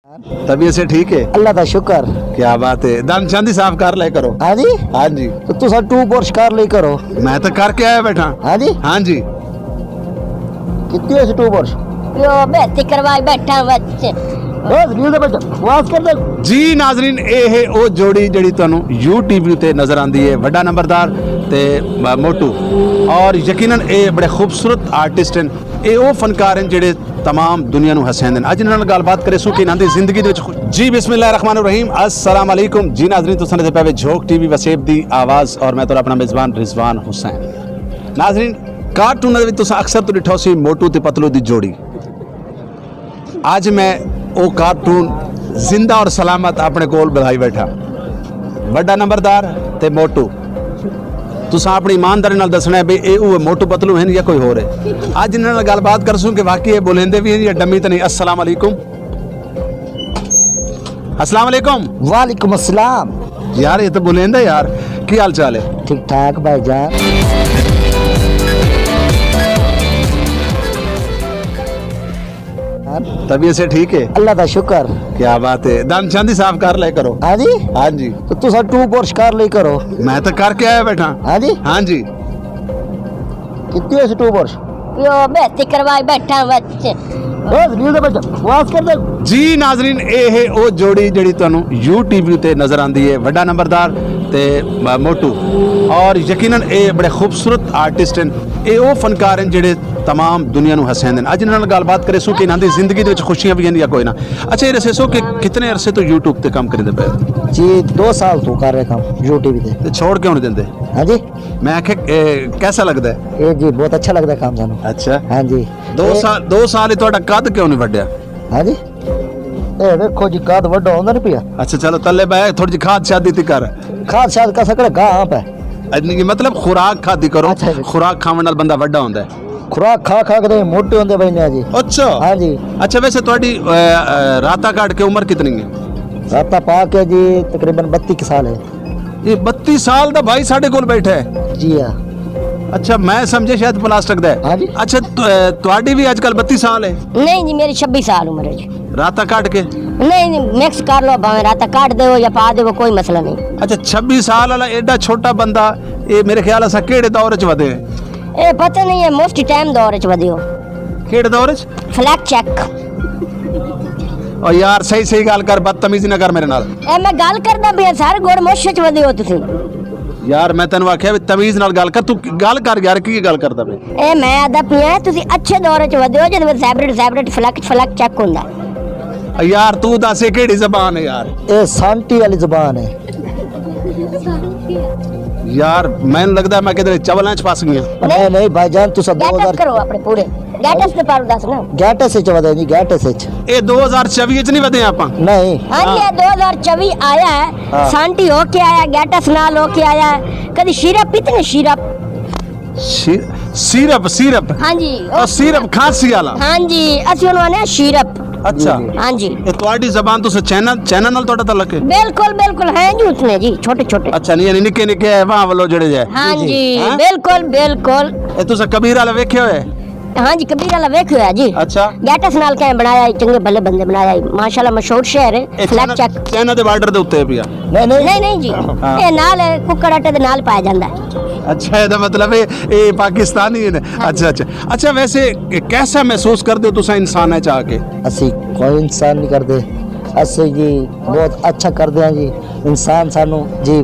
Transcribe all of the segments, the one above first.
तबीयत से ठीक है? अल्लाह का शुक्र। क्या बात है। दान चांदी साफ कर ले करो। हाँ जी, हाँ जी। तो तुसा टू बोर्श कर ले करो। मैं तो करके आया बैठा। हाँ जी, हाँ जी। कितनी है टू बोर्श? यो बेहती करवाई बैठा बच्चे बस न्यूज़ दे बच्चा आवाज कर दे। जी नाजरीन, ये है वो जोड़ी जड़ी तुहानू YouTube ते नजर आंदी है, वड्डा नंबरदार ते मोटू। और यकीनन ये बड़े खूबसूरत आर्टिस्ट हैं। ये वो फनकार हैं जेड़े तमाम दुनिया नू हसांदे हैं। अज इन्हां नाल गलबात करे सू कि इन्हां दी जिंदगी दे विच जी बिस्मिल्लाहिर्रहमानिर्रहीम अस्सलाम वालेकुम। जी नाजरीन, तुसां दे पे झोक टीवी वसेब दी आवाज़ और मैं तुहाडा अपना मेज़बान रिजवान हुसैन। नाजरीन, कार्टून दे विच तुसां अक्सर तो डिठो सी मोटू ते पतलू दी जोड़ी। आज मैं वो कार्टून जिंदा और सलामत अपने कोल बुलाई बैठा, वड्डा नंबरदार ते मोटू। तुसां अपनी ईमानदारी नाल दसना है भी ये मोटू पतलू हैं या कोई होर है। अज इन्हां नाल गलबात करसूं कि वाकई ये बोलेंदे भी हैं या डम्मी तो नहीं। अस्सलाम वालेकुम। अस्सलाम वालेकुम। वालेकुम अस्सलाम। यार ये तो बोलेंदे यार, की हाल चाल है? ठीक ठाक भाईजान। तबीयत से ठीक है? अल्लाह का शुक्र। क्या बात है। दान चांदी साफ कर ले करो। हाँ जी, हाँ जी। तो तुसा टू बोर्श कर ले करो। मैं तो करके आया बैठा। हाँ जी, हाँ जी। कितनी है टू बोर्श? यो बेहती करवाई बैठा बच्चे बस न्यूज़ दे बच्चा आवाज कर दे। जी नाजरीन, ये है वो जोड़ी जड़ी तुहानू YouTube ते नजर आंदी है, वड्डा नंबरदार ते मोटू। और यकीनन ये बड़े खूबसूरत आर्टिस्ट हैं। ये वो फनकार हैं जेड़े तमाम दुनिया नू हसांदे हैं। अज इन्हां नाल गलबात करे सू कि इन्हां दी जिंदगी दे विच खुशियां भी हैं या कोई ना। अच्छा, ये दसो कि कितने अरसे तो YouTube ते काम करिंदे पे? जी 2 साल तो कर रहे काम यूट्यूब पे। ते छोड़ क्यों नहीं देंदे? हाँ जी, मैं आखे कैसा लगदा है? ये जी बहुत अच्छा लगता है काम सानू। अच्छा, हाँ जी। 2 साल ही तुहाडा कद क्यों नहीं वड्डिया? हाँ जी, ए देखो जी कद वड्डा होंदा नहीं पिया। अच्छा चलो तले बह, थोड़ी जी खाद शादी ती कर। खाद शाद का सकड़े गां पे। मतलब खुराक खादी करो। अच्छा जी। खुराक खावन नाल बंदा वड्डा होंदा है। खुराक खा खा के मोटे होंदे बने जी। अच्छा। हाँ जी। अच्छा, वैसे थोड़ी राता काट के उम्र कितनी है? राता पा के जी तकरीबन 32 साल है। ये 32 साल दा भाई साढ़े कोल बैठा है। जी हाँ। अच्छा, मैं समझे शायद प्लास्टिक दा हाँ है। जी। अच्छा, तुहाडी भी आजकल 32 साल है? नहीं जी, मेरी 26 साल उम्र है जी। राता काट के? नहीं, मिक्स कर लो, भावे राता काट दो या पा दो, कोई मसला नहीं। अच्छा, 26 साल वाला एडा छोटा बंदा, ये मेरे ख्याल असा केड़े दौर च वधे? ए पता नहीं है, मोस्ट टाइम दौर च वधियो। केड़े दौर च? Flag check. ओ यार सही सही गल कर, बदतमीजी ना कर मेरे नाल। ए मैं गल करदा पिया सर, गुड़ मोश च वधियो तुसी। यार मैं तेन आख्या भी तमीज नाल गल कर, तू गल कर यार, की गल करदा पे? ए मैं आदा पिया तुसी अच्छे दौर च वधियो जिदे विच सेपरेट फ्लैग चेक हुंदा। यार तू दस ये केड़ी जबान है यार? ये सांटी वाली जुबान है। यार मैंने लगता है मैं किधर चवलां च फस गया। नहीं नहीं भाईजान तुसा गेटअप 2000 करो अपने पूरे गेटअप से पार दस ना। गैटे से चवदे जी, गैटे से ये 2024 च नहीं वधे आपां? नहीं। हाँ जी, ये 2024 आया है। हाँ। सांटी होके आया, गेटस नाल होके आया है। कभी शीरप पीते ने? शीरप। सिरप। हाँ जी। और सिरप खांसी वाला? हाँ जी, ਅਸੀਂ ਉਹਨੂੰ ਆਨੇ शीरप। अच्छा। हाँ जी, ये तुम्हारी जबान तो चाइना नाल तोड़ा तलक है? बिल्कुल है जी, उसने जी छोटे छोटे। अच्छा, नहीं यानी निके निके है वहां वालो जड़े जाए। हाँ जी, हाँ? बिल्कुल। ये तुसा कबीर वाला वेखे होए? हाँ जी, कबीर वाला वेख्यो है जी। अच्छा। गेटस नाल क्या बनाया है, चंगे भले बंदे बनाया है, माशाल्लाह मशहूर शहर है। Flag check. चाइना दे बॉर्डर दे उत्ते पिया? नहीं जी, हाँ। ये नाल कुक्कड़ आटे दे नाल पाया जाता है। अच्छा, ਇਹਦਾ मतलब है ये पाकिस्तानी है। अच्छा वैसे कैसा महसूस करते हो तुसा इंसान है चाह के? ਅਸੀਂ कोई इंसान नहीं करते, ਅਸੀਂ जी बहुत अच्छा करते हैं जी। इंसान सानू जी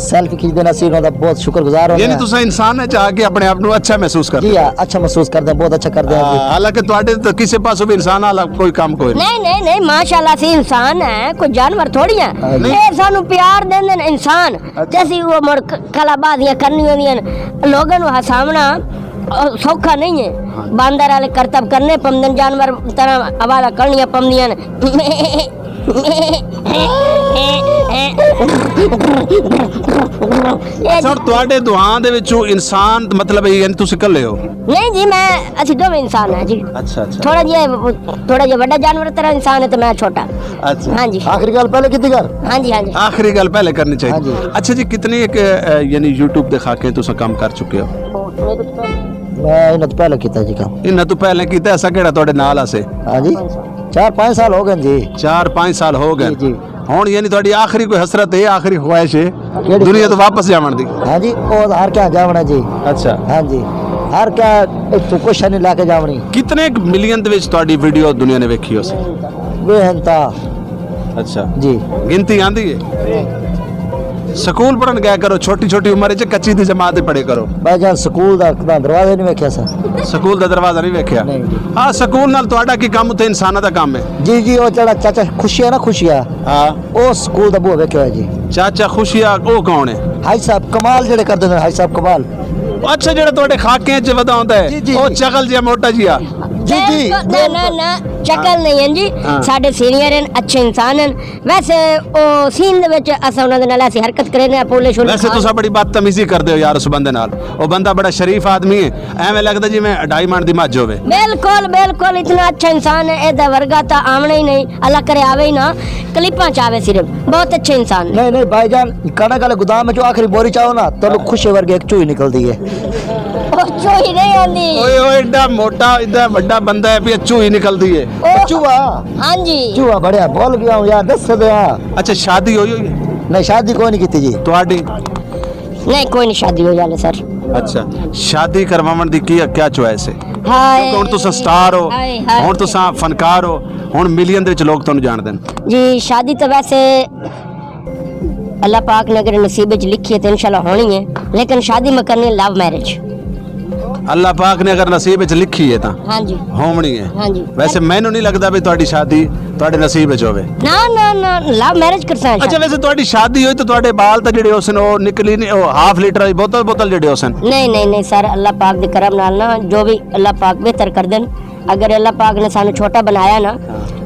सेल्फी खींच देना, ਅਸੀਂ ਉਹਨਾਂ ਦਾ बहुत शुक्रगुजार होते यानी हैं। तुसा इंसान है चाह के अपने आप को अच्छा महसूस करते जी हाँ, अच्छा महसूस करते हैं, बहुत अच्छा करते हैं जी। हालांकि ਤੁਹਾਡੇ तो किसी पासों भी इंसान वाला कोई काम कोई नहीं। नहीं माशाल्लाह से इंसान है, कोई जानवर थोड़ी है। नहीं। ये सानू प्यार देंदे ने इंसान। जैसी वो मुड़ कलाबाजियां करनी होंदियां ने, लोगों को हसावना सौखा नहीं है। बांदर वाले करतब करने पमदन, जानवर तरह आवाज़ करनियां पमदियां ने। अच्छा, ਤੁਹਾਡੇ ਦੁਆਂ ਦੇ ਵਿੱਚੋਂ इंसान मतलब यानी ਤੁਸੀਂ ਇਕੱਲੇ ਹੋ? नहीं जी, मैं असि दो इंसान है जी। अच्छा। थोड़ा जिहा बड़ा जानवर तरह इंसान है तो मैं छोटा। अच्छा। हाँ जी। आखिरी गल पहले कितनी कर। हाँ जी। आखिरी गल पहले करनी हाँ चाहिए। जी। अच्छा जी, कितने एक यानी YouTube दिखा के तुसा काम कर चुके हो? मैं इन्हें तो पहले किया जी काम। इन्ना तो पहले कीता, ऐसा केड़ा ਤੁਹਾਡੇ ਨਾਲ ਆਸੇ? हाँ जी, 4-5 साल हो गए जी। 4-5 साल हो गए जी। ਹੁਣ ਯਾਨੀ ਤੁਹਾਡੀ ਆਖਰੀ ਕੋਈ ਹਸਰਤ ਹੈ, ਆਖਰੀ ਖੁਆਇਸ਼ ਹੈ ਕਿਹੜੀ? ਦੁਨੀਆ ਤੋਂ ਵਾਪਸ ਜਾਵਣ ਦੀ? हाँ जी, और हर क्या जावना जी। ਅੱਛਾ, हाँ जी, हर क्या एक तो कुछ नहीं लाके जावनी। ਕਿਤਨੇ ਮਿਲੀਅਨ ਦੇ ਵਿੱਚ ਤੁਹਾਡੀ ਵੀਡੀਓ ਦੁਨੀਆ ਨੇ ਵੇਖੀ ਉਸ? वे हंता ਅੱਛਾ जी। ਗਿਣਤੀ ਆਂਦੀ ਹੈ? ਸਕੂਲ ਪੜਨ ਗਿਆ ਕਰੋ, ਛੋਟੀ ਛੋਟੀ ਉਮਰ 'ਚ ਕੱਚੀ ਦੀ ਜਮਾਤ ਤੇ ਪੜੇ ਕਰੋ। भाईजान स्कूल दा दरवाजा नहीं वेख्या सा। ਸਕੂਲ ਦਾ ਦਰਵਾਜ਼ਾ ਨਹੀਂ ਵੇਖਿਆ? ਨਹੀਂ ਜੀ। ਹਾਂ, ਸਕੂਲ ਨਾਲ ਤੁਹਾਡਾ ਕੀ ਕੰਮ? ਉੱਥੇ ਇਨਸਾਨਾਂ ਦਾ ਕੰਮ ਹੈ। जी जी, वो चढ़ा चाचा खुशियां ना खुशियां, ਹਾਂ, वो स्कूल दा बुआ वेख्या है जी। ਚਾਚਾ ਖੁਸ਼ੀਆ ਉਹ ਕੌਣ ਹੈ? हाई साहब कमाल जेड़े करदे ने, हाई साहब कमाल। ਅੱਛਾ, ਜਿਹੜਾ ਤੁਹਾਡੇ ਖਾਕਿਆਂ 'ਚ ਵਧਾਉਂਦਾ ਜੀ, ਹੈ ਜੀ, ਉਹ ਜੀ। ਚਕਲ ਜਿਹਾ ਮੋਟਾ ਜਿਹਾ? जी जी। ना ना ना शक्ल नहीं है जी। हाँ। साडे सीनियर हैं, अच्छे इंसान हैं। वैसे ओ सीन दे विच असां उन्हां दे नाल ऐसी हरकत करे ने, पोले शोले ਵੈਸੇ ਤੁਸੀਂ ਬੜੀ ਬਦਤਮੀਜ਼ੀ ਕਰਦੇ ਹੋ ਯਾਰ ਉਸ ਬੰਦੇ ਨਾਲ। ਉਹ ਬੰਦਾ ਬੜਾ ਸ਼ਰੀਫ ਆਦਮੀ ਹੈ, ਐਵੇਂ ਲੱਗਦਾ ਜਿਵੇਂ ਡਾਇਮੰਡ ਦੀ ਮੱਝ ਹੋਵੇ। बिल्कुल बिल्कुल इतना अच्छा इंसान है, एदा वर्गा तो आमना ही नहीं, अल्लाह करे आवे ही ना, क्लिपां च आवे सिर्फ। बहुत अच्छे इंसान ने। नहीं नहीं भाईजान, कणक वाले गोदाम में जो आखिरी बोरी चाहो ना, तो खुशे वर्गे एक चूही निकलती है। ओ चोई नहीं आंदी। ਓਏ ਓਏ, ਏਡਾ ਮੋਟਾ ਏਡਾ ਵੱਡਾ ਬੰਦਾ ਹੈ ਵੀ ਚੂਹੀ ਨਿਕਲਦੀ ਹੈ। ओ चूहा हां जी। चूहा बढ़िया बोल गया हूँ यार, दस दे। ਅੱਛਾ, ਸ਼ਾਦੀ ਹੋਈ ਹੋਈ ਹੈ नहीं शादी कोई नहीं की जी। ਤੁਹਾਡੀ? नहीं कोई नहीं शादी हो जाले सर। ਅੱਛਾ, ਸ਼ਾਦੀ ਕਰਵਾਉਣ ਦੀ ਕੀ ਚੁਆਇਸ ਹੈ? हाय ਹੁਣ ਤੁਸੀਂ ਸਟਾਰ ਹੋ, हाय, हाय। ਹੁਣ ਤੁਸੀਂ ਫਨਕਾਰ ਹੋ, ਹੁਣ ਮਿਲੀਅਨ ਦੇ ਵਿੱਚ ਲੋਕ ਤੁਹਾਨੂੰ ਜਾਣਦੇ ਨੇ। जी शादी तो वैसे अल्लाह पाक ने अगर नसीब च लिखी है तो इंशाल्लाह होनी है, लेकिन शादी में करनी है लव मैरिज। ਅੱਲਾਹ ਪਾਕ ਨੇ ਅਗਰ ਨਸੀਬ ਵਿੱਚ ਲਿਖੀ ਹੈ ਤਾਂ हाँ जी ਹੋਣੀ ਹੈ। हाँ जी। ਵੈਸੇ ਮੈਨੂੰ ਨਹੀਂ ਲੱਗਦਾ ਵੀ ਤੁਹਾਡੀ ਸ਼ਾਦੀ ਤੁਹਾਡੇ ਨਸੀਬ ਵਿੱਚ ਹੋਵੇ। ना ना ना लव मैरिज कर सकते ਅੱਛਾ, ਵੈਸੇ ਤੁਹਾਡੀ ਸ਼ਾਦੀ ਹੋਈ ਤਾਂ ਤੁਹਾਡੇ ਬਾਲ ਤਾਂ ਜਿਹੜੇ ਉਸ ਨੇ ਉਹ ਨਿਕਲੀ ਨਹੀਂ, ਉਹ ਹਾਫ ਲੀਟਰ ਦੀ ਬੋਤਲ ਜਿਹੜੇ ਉਸ ਨੇ? नहीं नहीं नहीं सर, अल्लाह पाक दे करम नाल ना, जो भी अल्लाह पाक बेहतर कर देन। अगर अल्लाह पाक ने सानू छोटा बनाया ना,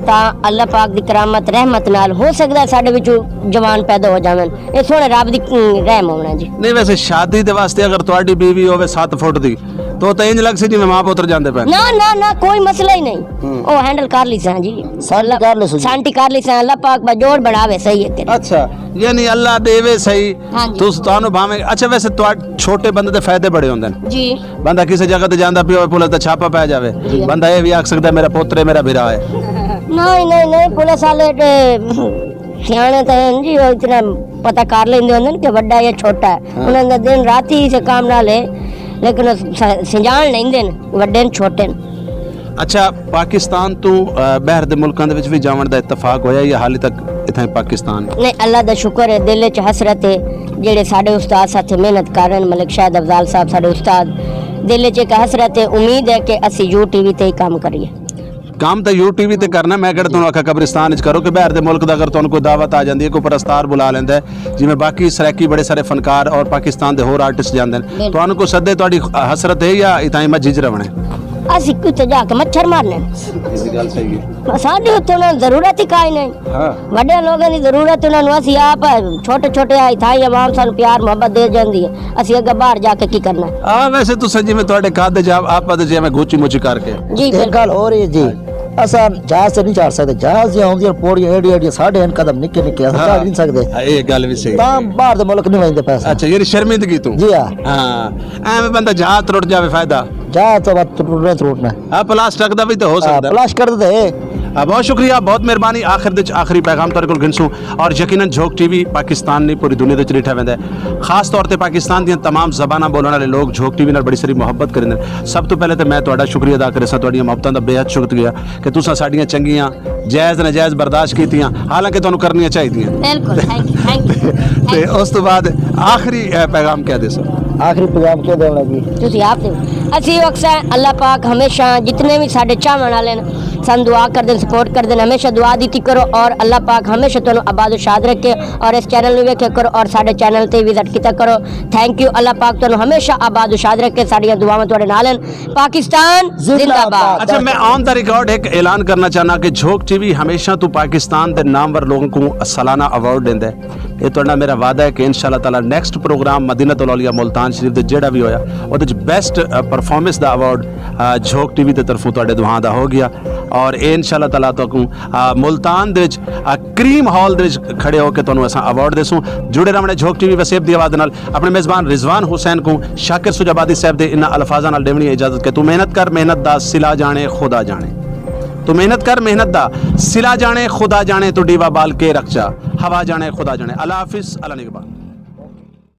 ਤਾਂ अल्लाह पाक दी करामत रहमत नाल हो सकदा है ਸਾਡੇ ਵਿੱਚੋਂ ਜਵਾਨ ਪੈਦਾ ਹੋ ਜਾਵਣ। ਇਹ ਸੋਹਣੇ ਰੱਬ ਦੀ ਰਹਿਮ ਹੋਣਾ ਜੀ। ਨਹੀਂ, ਵੈਸੇ ਸ਼ਾਦੀ ਦੇ ਵਾਸਤੇ ਅਗਰ ਤੁਹਾਡੀ ਬੀਵੀ ਹੋਵੇ 7 ਫੁੱਟ ਦੀ ਤਾਂ ਇੰਜ ਲੱਗ ਸੀ ਜਿਵੇਂ ਮਾਂ ਪੁੱਤਰ ਜਾਂਦੇ ਪਏ। ना ना ना कोई मसला ही नहीं, ਉਹ हैंडल कर ली सा जी। शादी कर ले सुजी। शांति कर ली सा, अल्लाह पाक बजोड़ बढ़ावे सही है। ਅੱਛਾ, ਯਾਨੀ ਅੱਲਾਹ ਦੇਵੇ ਸਹੀ। ਹਾਂਜੀ। ਤੁਸੀਂ ਤੁਹਾਨੂੰ ਭਾਵੇਂ ਅੱਛਾ, ਵੈਸੇ ਤੁਹਾਡੇ ਛੋਟੇ ਬੰਦੇ ਦੇ ਫਾਇਦੇ ਬੜੇ ਹੁੰਦੇ ਨੇ। जी ਬੰਦਾ ਕਿਸੇ ਜਗ੍ਹਾ ਤੇ ਜਾਂਦਾ ਪਿਓ ਪੁਲਿਸ ਦਾ ਛਾਪਾ ਪੈ ਜਾਵੇ, ਬੰਦਾ ਇਹ ਵੀ ਆਖ ਸਕਦਾ ਮੇਰਾ ਪੁੱਤਰ ਹੈ, ਮੇਰਾ ਵੀਰਾ ਹੈ। नहीं नहीं नहीं, पुलिस वाले सियाने तो हैं जी, वो इतना पता कर लेंदे होंदे ने कि बड़ा या छोटा है। उन्हां दा दिन रात ही से काम ना ले, लेकिन संजान लेंदे ने वड्डे ने छोटे ने। ਅੱਛਾ, ਪਾਕਿਸਤਾਨ ਤੋਂ ਬਾਹਰ ਦੇ ਮੁਲਕਾਂ ਦੇ ਵਿੱਚ ਵੀ ਜਾਵਣ ਦਾ ਇਤਫਾਕ ਹੋਇਆ ਜਾਂ ਹਾਲੇ ਤੱਕ ਇੱਥੇ ਪਾਕਿਸਤਾਨ? नहीं अल्लाह दा शुक्र है, दिल च हसरत है। जेड़े साडे उस्ताद साथे मेहनत कर रहे हैं, मलिक शाहिद अफजाल साहब साडे उस्ताद, दिल च एक हसरत है, उम्मीद है कि असी यूटीवी ते ही काम करिए। ਕੰਮ ਤਾਂ YouTube ਤੇ ਕਰਨਾ। ਮੈਂ ਕਿਹੜਾ ਤੁਹਾਨੂੰ ਆਖਿਆ ਕਬਰਿਸਤਾਨ ਵਿੱਚ ਕਰੋ ਕਿ ਬਾਹਰ ਦੇ ਮੁਲਕ ਦਾ ਅਗਰ ਤੁਹਾਨੂੰ ਕੋਈ ਦਾਵਤ ਆ ਜਾਂਦੀ ਹੈ, ਕੋਈ ਪ੍ਰਸਤਾਰ ਬੁਲਾ ਲੈਂਦਾ ਹੈ, ਜਿਵੇਂ ਬਾਕੀ ਸਰਾਕੀ ਬੜੇ ਸਾਰੇ ਫਨਕਾਰ ਔਰ ਪਾਕਿਸਤਾਨ ਦੇ ਹੋਰ ਆਰਟਿਸਟ ਜਾਂਦੇ ਨੇ, ਤੁਹਾਨੂੰ ਕੋਈ ਸੱਦੇ, ਤੁਹਾਡੀ ਹਸਰਤ ਹੈ ਜਾਂ ਇਤਾਂ ਮਸਜਿਦ ਰਵਣੇ? असी किते जाके मच्छर मारने, ਇਹ ਗੱਲ ਸਹੀ ਹੈ। साडे उत्ते उन्हां जरूरत ही काई नहीं। ਹਾਂ, ਵੱਡੇ ਲੋਕਾਂ ਦੀ ਜ਼ਰੂਰਤ ਉਹਨਾਂ ਨੂੰ, ਅਸੀਂ ਆਪ ਛੋਟੇ ਛੋਟੇ ਇਥਾਈ ਆਵਾਮ ਸਾਨੂੰ ਪਿਆਰ ਮੁਹੱਬਤ ਦੇ ਜਾਂਦੀ ਹੈ। ਅਸੀਂ ਅੱਗੇ ਬਾਹਰ ਜਾ ਕੇ ਕੀ ਕਰਨਾ ਆ ਵੈਸੇ ਤੁਸੀਂ ਜਿਵੇਂ ਤੁਹਾਡੇ ਖਾਦੇ ਜਾ ਆਪਾਂ ਤੇ ਜਿਵੇਂ ਗੋਚੀ ਮੋਚੀ ਕਰਕੇ ਜੀ। एक गल हो रही है जी, असा जहाज से नहीं चढ़ सकते। जहाज जो आਉਂਦੀਆਂ ਪੌੜੀਆਂ ਏਡੀ ਏਡੀ ਸਾਡੇ ਹਨ ਕਦਮ ਨਿੱਕੇ ਨਿੱਕੇ, ਅਸੀਂ ਚੜ ਨਹੀਂ ਸਕਦੇ। ਇਹ ਗੱਲ ਵੀ ਸਹੀ ਤਾਂ ਬਾਹਰ ਦੇ ਮੁਲਕ ਨਹੀਂ ਵੰਦੇ ਪੈਸੇ। ਅੱਛਾ, ਯਾਨੀ ਸ਼ਰਮਿੰਦਗੀ ਤੂੰ? जी हाँ, ਹਾਂ, ਐਵੇਂ ਬੰਦਾ ਜਹਾਜ਼ ਟੁੱਟ ਜਾਵੇ ਫਾਇਦਾ? जहाज तो बात टूटना है। ਆ ਪਲਾਸਟਿਕ ਦਾ ਵੀ ਤਾਂ ਹੋ ਸਕਦਾ। प्लाश कर दे। बहुत शुक्रिया, बहुत मेहरबानी। आखिरी पैगाम तुहाडे कोल गिणसूं और यकीनन झोक टीवी पाकिस्तान नहीं पूरी दुनिया दे डिठा वैंदा है। खास तौर ते पाकिस्तान दी तमाम ज़बानां बोलण वाले लोग झोक टीवी नाल बड़ी सारी मुहब्बत करिंदे ने। सब तो पहले तो मैं तुहाडा शुक्रिया अदा करे सा, तुहाडीआं मुहब्बतां दा बेहद शुक्रिया कि तुसां साडीआं चंगीआं जायज़ नाजायज़ बर्दाश्त कीतियां, हालांकि तुहानूं करनियां चाहीदियां। बिल्कुल, थैंक यू ते उस तो बाद आखिरी पैगाम क्या दे सो? आखिरी पैगाम क्या देना जी? ਤੁਸੀਂ ਆਪ ਦੇ ਅਸੀਂ ਅਕਸਰ ਅੱਲਾਹ ਪਾਕ ਹਮੇਸ਼ਾ जितने भी साडे चाहण वाले ने सन दुआ कर दें, सपोर्ट कर दें, हमेशा दुआ दी करो और अल्लाह पाक हमेशा तुहानू आबाद शाद रखे और इस चैनल में वेखे करो और साडे चैनल ते विजिट किया करो। Thank you. अल्लाह पाक तुहानू हमेशा आबाद शाद रखे, साडियां दुआवां तुहाडे नाल हैं। पाकिस्तान जिंदाबाद। अच्छा, मैं ऑन द रिकॉर्ड एक ऐलान करना चाहना कि झोक टीवी हमेशा तो पाकिस्तान के नामवर लोगों को सालाना अवार्ड देंदा है। ये तुहाडा मेरा वादा है कि इंशाअल्लाह ताला नेक्स्ट प्रोग्राम मदीनतुल औलिया मुल्तान शरीफ दे जेड़ा भी होया ਉਹਦੇ ਚ ਬੈਸਟ ਪਰਫਾਰਮੈਂਸ ਦਾ ਅਵਾਰਡ ਝੋਕ ਟੀਵੀ ਦੇ ਤਰਫੋਂ ਤੁਹਾਡੇ ਦੁਆਵਾਂ ਦਾ ਹੋ ਗਿਆ ਔਰ ਇਹ ਇਨਸ਼ਾਅੱਲਾ ਤਾਲਾ ਤੁਹਾਨੂੰ ਮੁਲਤਾਨ ਦੇ ਵਿੱਚ ਕਰੀਮ ਹਾਲ ਦੇ ਵਿੱਚ ਖੜੇ ਹੋ ਕੇ ਤੁਹਾਨੂੰ ਅਸਾਂ ਅਵਾਰਡ ਦੇਸੂ। ਜੁੜੇ ਰਹਿਣਾ ਝੋਕ ਟੀਵੀ ਵਸੇਬ ਦੀ ਆਵਾਜ਼ ਨਾਲ। ਆਪਣੇ ਮੇਜ਼ਬਾਨ ਰਿਜ਼ਵਾਨ ਹੁਸੈਨ को शाकिर सुजाबादी साहब ਦੇ ਇਹਨਾਂ ਅਲਫਾਜ਼ਾਂ ਨਾਲ ਦੇਵਣੀ ਇਜਾਜ਼ਤ ਕਿ ਤੂੰ ਮਿਹਨਤ ਕਰ, ਮਿਹਨਤ ਦਾ ਸਿਲਾ ਜਾਣੇ ਖੁਦਾ ਜਾਣੇ। तो मेहनत कर, मेहनत दा सिला जाने खुदा जाने, तो डीवा बाल के रख जा, हवा जाने खुदा जाने। अल्लाह हाफिज़, अल्लाह निगहबान।